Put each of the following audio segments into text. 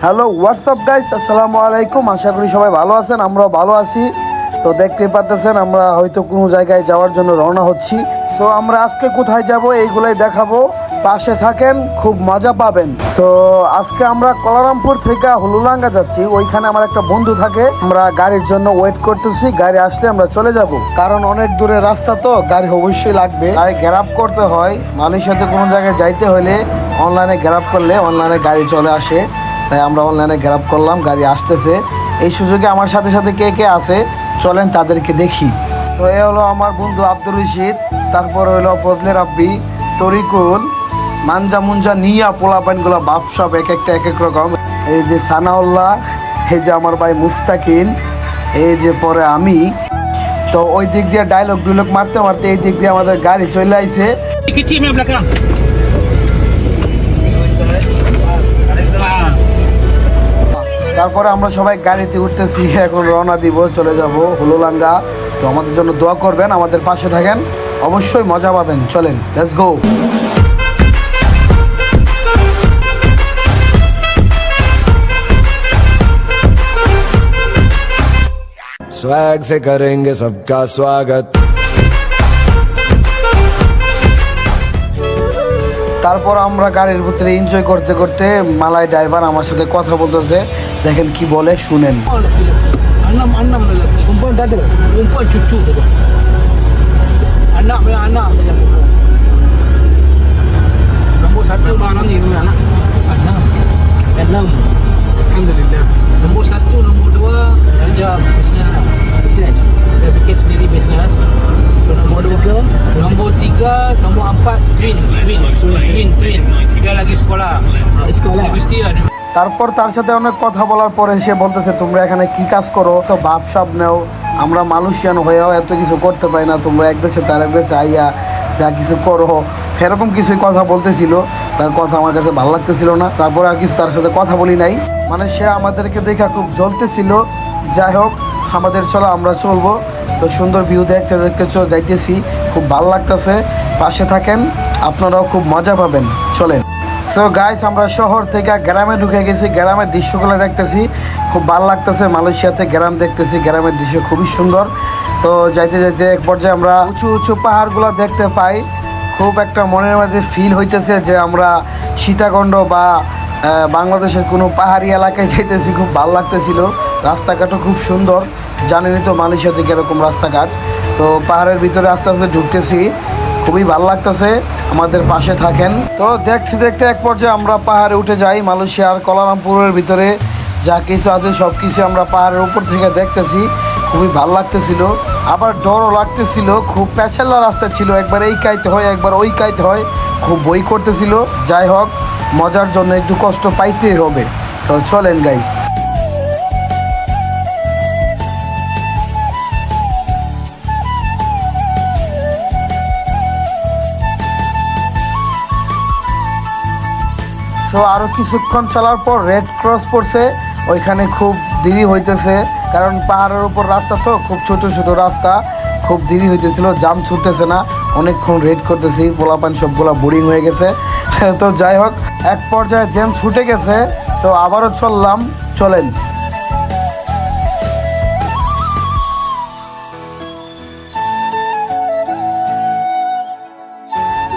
Hello WhatsApp guys, আসসালামু আলাইকুম। আশা করি সবাই ভালো আছেন, আমরাও ভালো আছি। তো দেখতে পারতেছেন আমরা হয়তো কোনো জায়গায় যাওয়ার জন্য রওনা হচ্ছি। সো আমরা আজকে কোথায় যাব এইগুলাই দেখাবো, পাশে থাকেন, খুব মজা পাবেন। সো আজকে আমরা কলারামপুর থেকে হুলুলাঙ্গা যাচ্ছি। ওইখানে আমার একটা বন্ধু থাকে, আমরা গাড়ির জন্য ওয়েট করতেছি। গাড়ি আসলে আমরা চলে যাব, কারণ অনেক দূরে রাস্তা, তো গাড়ি অবশ্যই লাগবে। তাই গ্যারাপ করতে হয়। মালয়েশিয়াতে কোনো জায়গায় যাইতে হলে অনলাইনে গ্যারাপ করলে অনলাইনে গাড়ি চলে আসে। তাই আমরা অনলাইনে গ্যারাপ করলাম, গাড়ি আসতেছে। এই সুযোগে আমার সাথে সাথে কে কে আছে চলেন তাদেরকে দেখি। তো এ হলো আমার বন্ধু আব্দুর রশিদ, তারপর হলো ফজলে রাব্বি, তরিকুল, মানজা মুঞ্জা নিয়া পোলাপানগুলো বাপসব এক একটা এক এক রকম। এই যে সানাউল্লাহ, এই যে আমার ভাই মুস্তাকিন, এই যে পরে আমি। তো ওই দিক দিয়ে ডায়লগ মারতে মারতে এই দিক দিয়ে আমাদের গাড়ি চলে আইছে। তারপরে আমরা সবাই গাড়িতে উঠতেছি, এখন রওনা দিব, চলে যাব হুলুলাঙ্গা। তো আমাদের জন্য দোয়া করবেন, আমাদের পাশে থাকেন, অবশ্যই মজা পাবেন। চলেন, লেটস গো। स्वैग से करेंगे सबका स्वागत। তারপর আমরা গাড়ির ভিতরে এনজয় করতে করতে মালাই ড্রাইভার আমার সাথে কথা বলতেছে, দেখেন কি বলে, শুনেন। Enam lelaki, perempuan tak ada, perempuan cucu saja. Anak punya anak saja. Nombor satu anak ni punya anak. Enam. Alhamdulillah. Nombor satu, nombor dua kerja bisnes. Dia bikin sendiri bisnes. So, nombor tiga, nombor empat twin. Dia lagi sekolah. Universiti lah. তারপর তার সাথে অনেক কথা বলার পরে সে বলতেছে, তোমরা এখানে কি কাজ করো? তো ভাবসাব নেও, আমরা মালয়েশিয়ান হয়েও এত কিছু করতে পারি না, তোমরা এক দেশে তার এক দেশে আইয়া যা কিছু করো, এরকম কিছুই কথা বলতেছিল। তার কথা আমার কাছে ভালো লাগতেছিল না। তারপর আর কিছু তার সাথে কথা বলি নাই, মানে সে আমাদেরকে দেখা খুব জ্বলতেছিল। যাই হোক, আমাদের চলো, আমরা চলবো। তো সুন্দর ভিউ দেখতে দেখতে যাইতেছি, খুব ভালো লাগতেছে। পাশে থাকেন, আপনারাও খুব মজা পাবেন। চলেন। সো গাইস, আমরা শহর থেকে গ্রামে ঢুকে গেছি, গ্রামের দৃশ্যগুলো দেখতেছি, খুব ভালো লাগতেছে। মালয়েশিয়াতে গ্রাম দেখতেছি, গ্রামের দৃশ্য খুবই সুন্দর। তো যাইতে যাইতে এক পর্যায়ে আমরা উঁচু উঁচু পাহাড়গুলো দেখতে পাই। খুব একটা মনের মাঝে ফিল হইতেছে যে আমরা সীতাকুণ্ড বা বাংলাদেশের কোনো পাহাড়ি এলাকায় যাইতেছি, খুব ভালো লাগতেছিল। রাস্তাঘাটও খুব সুন্দর, জানেনই তো মালয়েশিয়াতে কীরকম রাস্তাঘাট। তো পাহাড়ের ভিতরে আস্তে আস্তে ঢুকতেছি, খুবই ভালো লাগতেছে। আমাদের পাশে থাকেন। তো দেখতে দেখতে এক পর্যায়ে আমরা পাহাড়ে উঠে যাই। মালয়েশিয়ার কলারামপুরের ভিতরে যা কিছু আছে সব কিছু আমরা পাহাড়ের উপর থেকে দেখতেছি, খুবই ভালো লাগতেছিল। আবার ডরও লাগতেছিল, খুব প্যাচেলা রাস্তা ছিল, একবার এই কাইতে হয় একবার ওই কাইতে হয়, খুব বই করতেছিল। যাই হোক, মজার জন্য একটু কষ্ট পাইতেই হবে। তো চলেন গাইস। সো আরও কিছুক্ষণ চলার পর রেড ক্রস পড়ছে, ওইখানে খুব দেরি হইতেছে, কারণ পাহাড়ের উপর রাস্তা তো খুব ছোট ছোট রাস্তা, খুব দেরি হইতেছিল, জাম ছুটতেছে না। অনেকক্ষণ রেড করতেছি, পোলাপান সবগুলা বোরিং হয়ে গেছে। তো যাই হোক, এক পর্যায়ে জ্যাম ছুটে গেছে, তো আবারও চললাম। চলেন।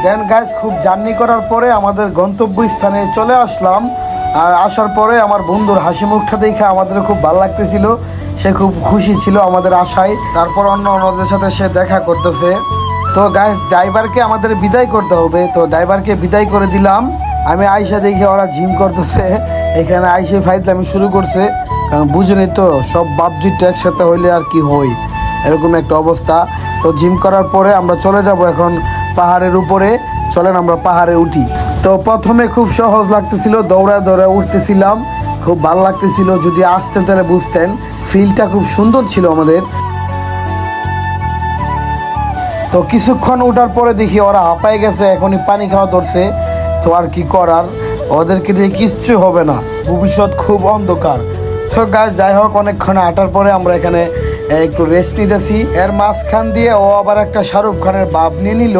দেন গাইজ, খুব জার্নি করার পরে আমাদের গন্তব্যস্থানে চলে আসলাম। আর আসার পরে আমার বন্ধুর হাসি মুখটা দেখে আমাদের খুব ভালো লাগতেছিল, সে খুব খুশি ছিল আমাদের আশায়। তারপর অন্যদের সাথে সে দেখা করতেছে। তো গাইজ, ড্রাইভারকে আমাদের বিদায় করতে হবে, তো ড্রাইভারকে বিদায় করে দিলাম। আমি আইসা দেখে ওরা জিম করতেছে, এখানে আইসে ফাইজলামি শুরু করছে, কারণ বুঝেনি তো, সব বাপজিটা একসাথে হইলে আর কি হয়, এরকম একটা অবস্থা। তো জিম করার পরে আমরা চলে যাব এখন পাহাড়ের উপরে। চলেন আমরা পাহাড়ে উঠি। তো প্রথমে খুব সহজ লাগতেছিল, দৌড়ায় দৌড়ায় উঠতেছিলাম, খুব ভালো লাগতেছিল। যদি আসতেন তাহলে বুঝতেন, ফিলটা খুব সুন্দর ছিল আমাদের। তো কিছুক্ষণ ওঠার পরে দেখি ওরা হাঁপায় গেছে, এখনই পানি খাওয়া ধরছে। তো আর কি করার, ওদেরকে দিয়ে কিচ্ছু হবে না, ভবিষ্যৎ খুব অন্ধকার। তো গাছ, যাই হোক, অনেকক্ষণ হাঁটার পরে আমরা এখানে একটু রেস্ট নিতেছি। এর মাঝখান দিয়ে ও আবার একটা শাহরুখ খানের ভাব নিয়ে নিল।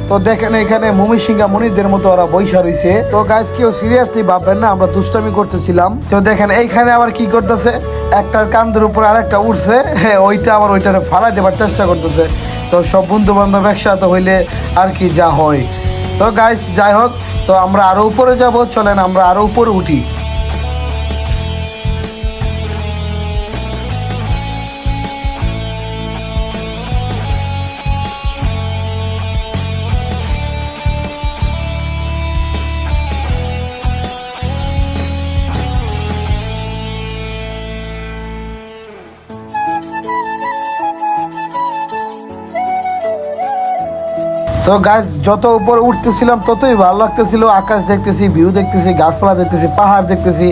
তো তো দেখেন এখানে মমিসিংহা মনিরদের মতো ওরা বৈশা রইছে। তো গাইস কেউ সিরিয়াসলি ভাববেন না, আমরা দুষ্টামি করতেছিলাম। তো দেখেন এইখানে আবার কি করতেছে, একটার কান্দের উপর আরেকটা উঠছে, হ্যাঁ ওইটা আবার ওইটারে ফালাই দেবার চেষ্টা করতেছে। তো সব বন্ধু বান্ধব একসাথে হইলে আর কি যা হয়। তো গাইস যাই হোক, তো আমরা আরো উপরে যাব, চলেন আমরা আরো উপরে উঠি। তো গাছ যত উপরে উঠতেছিলাম ততই ভালো লাগতেছিল, আকাশ দেখতেছি, ভিউ দেখতেছি, গাছপালা দেখতেছি, পাহাড় দেখতেছি,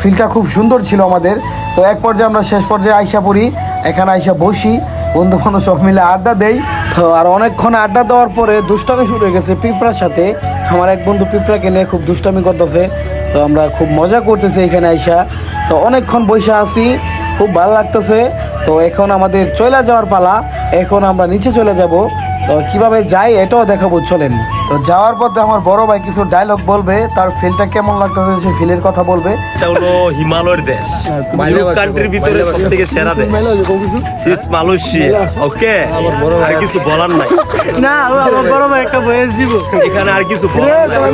ফিলটা খুব সুন্দর ছিল আমাদের। তো এক পর্যায়ে আমরা শেষ পর্যায়ে আইসা পড়ি, এখানে আইসা বসি, বন্ধু বান্ধব সব মিলে আড্ডা দেই। তো আর অনেকক্ষণ আড্ডা দেওয়ার পরে দুষ্টামি শুরু হয়ে গেছে পিঁপড়ার সাথে। আমার এক বন্ধু পিঁপড়াকে নিয়ে খুব দুষ্টামি করতেছে, তো আমরা খুব মজা করতেছি এখানে আইসা। তো অনেকক্ষণ বসে আছি, খুব ভালো লাগতেছে। তো এখন আমাদের চলে যাওয়ার পালা, এখন আমরা নিচে চলে যাব। তো কিভাবে যাই এটাও দেখাবো, চলেন। তো যাওয়ার পথে আমার বড় ভাই কিছু ডায়লগ বলবে, তার ফিলটা কেমন লাগতেছে সে ফিলের কথা বলবে। এটা হলো হিমালয়ের দেশ, ইউরোপ কান্ট্রির ভিতরে সবথেকে সেরা দেশ সিস মালয়েশিয়া। ওকে, আর কিছু বলার নাই। না আমার বড় ভাই একটা বয়স দিব এখানে আর কিছু বলার নাই।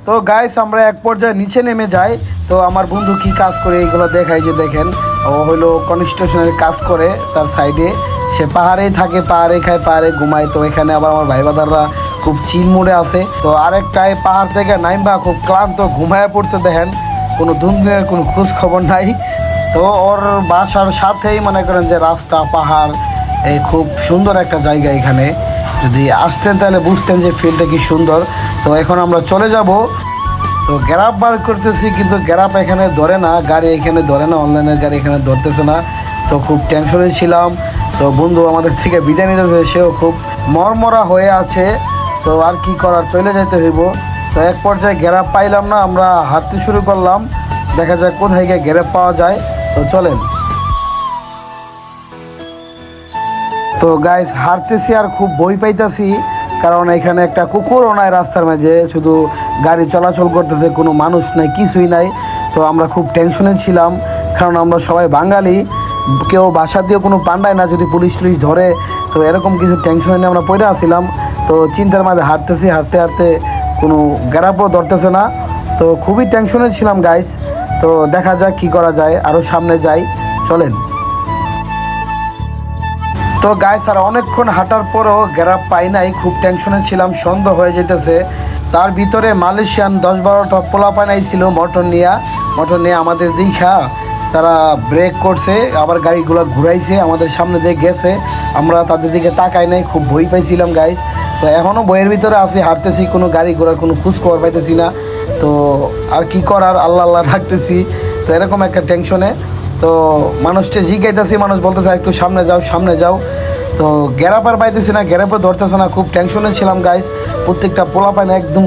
তো গাইস আমরা এক পর্যায়ে নিচে নেমে যাই। তো আমার বন্ধু কি কাজ করে এইগুলো দেখাই, যে দেখেন ও হলো কনস্ট্রাকশনের কাজ করে, তার সাইডে সে পাহাড়েই থাকে, পাহাড়ে খায়, পাহাড়ে ঘুমায়। তো এখানে আবার আমার ভাই বাদাররা খুব চিল মোড়ে আছে। তো আরেকটাই পাহাড় থেকে নাইমবা খুব ক্লান্ত ঘুমায় পড়ছে, দেখেন কোনো দুদিনের কোনো খোঁজ খবর নাই। তো ওর বাসার সাথেই মনে করেন যে রাস্তা, পাহাড়, এই খুব সুন্দর একটা জায়গা। এখানে যদি আসতেন তাহলে বুঝতেন যে ফিল্ডটা কি সুন্দর। তো এখন আমরা চলে যাব। তো গ্যারাপ বার করতেছি, কিন্তু গ্যারাপ এখানে ধরে না, গাড়ি এখানে ধরে না, অনলাইনের গাড়ি এখানে ধরতেছে না। তো খুব টেনশনে ছিলাম। তো বন্ধু আমাদের থেকে বিদায় নিতেছে, সেও খুব মরমরা হয়ে আছে। তো আর কি করার, চলে যেতে হইব। তো এক পর্যায়ে গ্যারাপ পাইলাম না, আমরা হাঁটতে শুরু করলাম, দেখা যাক কোথায় গিয়ে গ্যারাপ পাওয়া যায়। তো চলেন। তো গাইস হাঁটতেছি আর খুব বই পাইতাছি, কারণ এখানে একটা কুকুরও নাই রাস্তার মাঝে, শুধু গাড়ি চলাচল করতেছে, কোনো মানুষ নাই, কিছুই নাই। তো আমরা খুব টেনশনে ছিলাম, কারণ আমরা সবাই বাঙালি, কেউ বাসা দিয়ে কোনো পান্ডায় না, যদি পুলিশ টুলিশ ধরে। তো এরকম কিছু টেনশনে নিয়ে আমরা পড়ে আসছিলাম। তো চিন্তার মাঝে হাঁটতেছি, হাঁটতে হাঁটতে কোনো গ্যারাপও ধরতেছে না। তো খুবই টেনশনে ছিলাম গাইস। তো দেখা যাক কি করা যায়, আরও সামনে যাই, চলেন। তো গাইস আর অনেকক্ষণ হাঁটার পরও গ্যারাপ পাই নাই, খুব টেনশনে ছিলাম, সন্দেহ হয়ে যেতেছে। তার ভিতরে মালয়েশিয়ান 10-12টা পোলা পানাইছিল মটন নিয়ে আমাদের দেখা তারা ব্রেক করছে, আবার গাড়িগুলো ঘুরাইছে, আমাদের সামনে দিয়ে গেছে, আমরা তাদের দিকে তাকাই নাই, খুব ভয় পাইছিলাম গাইস। তো এখনও বইয়ের ভিতরে আছি, হাঁটতেছি, কোনো গাড়ি ঘোড়ার কোনো খোঁজ খবর পাইতেছি না। তো আর কি করার, আল্লাহ আল্লাহ থাকতেছি। তো এরকম একটা টেনশনে। তো মানুষকে জিজ্ঞাইতেছি, মানুষ বলতেছে একটু সামনে যাও, সামনে যাও। তো গ্যারাপার পাইতেছি না, গ্যারাপে ধরতেছে না, খুব টেনশনে ছিলাম গাইস। প্রত্যেকটা পোলা পায়না একদম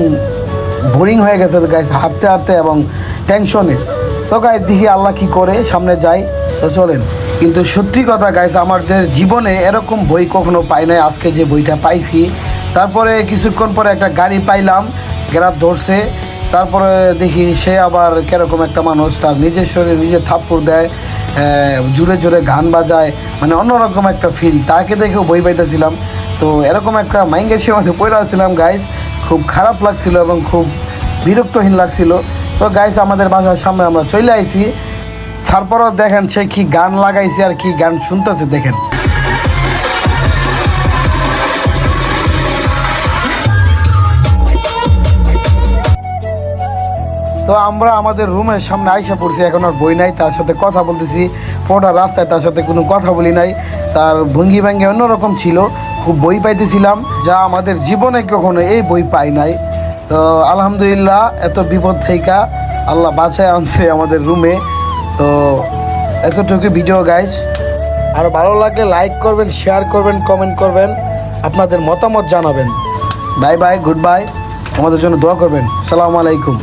বোরিং হয়ে গেছে গাইস, হাঁটতে হাঁটতে এবং টেনশনে। তো গাইস দেখি আল্লাহ কি করে, সামনে যাই। তো চলেন। কিন্তু সত্যি কথা গাইস, আমাদের জীবনে এরকম বই কখনো পাই নাই, আজকে যে বইটা পাইছি। তারপরে কিছুক্ষণ পরে একটা গাড়ি পাইলাম, গ্যারাপ ধরছে। তারপরে দেখি সে আবার কিরকম একটা মানুষ, তার নিজের শরীরে নিজে থাপ্পড় দেয়, জোরে জোরে গান বাজায়, মানে অন্যরকম একটা ফিল। তাকে দেখেও বই পাইতেছিলাম। তো এরকম একটা মাইঙ্গের সে মধ্যে পড়ে আসছিলাম গাইস, খুব খারাপ লাগছিল এবং খুব বিরক্তহীন লাগছিল। তো গাইস আমাদের বাসার সামনে আমরা চলে আইছি। তারপরও দেখেন সে কি গান লাগাইছে আর কি গান শুনতেছে, দেখেন। তো আমরা আমাদের রুমের সামনে আইসা পড়ছি, এখন আর বই নাই, তার সাথে কথা বলতেছি, পুরোটা রাস্তায় তার সাথে কোনো কথা বলি নাই। তার ভঙ্গি ভাঙ্গি অন্যরকম ছিল, খুব বই পাইতেছিলাম, যা আমাদের জীবনে কখনো এই বই পাই নাই। তো আলহামদুলিল্লাহ এত বিপদ থেকে আল্লাহ বাঁচায় আনছে আমাদের রুমে। তো এতটুকু ভিডিও গাইস, আর ভালো লাগলে লাইক করবেন, শেয়ার করবেন, কমেন্ট করবেন, আপনাদের মতামত জানাবেন। বাই বাই, গুড বাই, আমাদের জন্য দোয়া করবেন। আসসালামু আলাইকুম।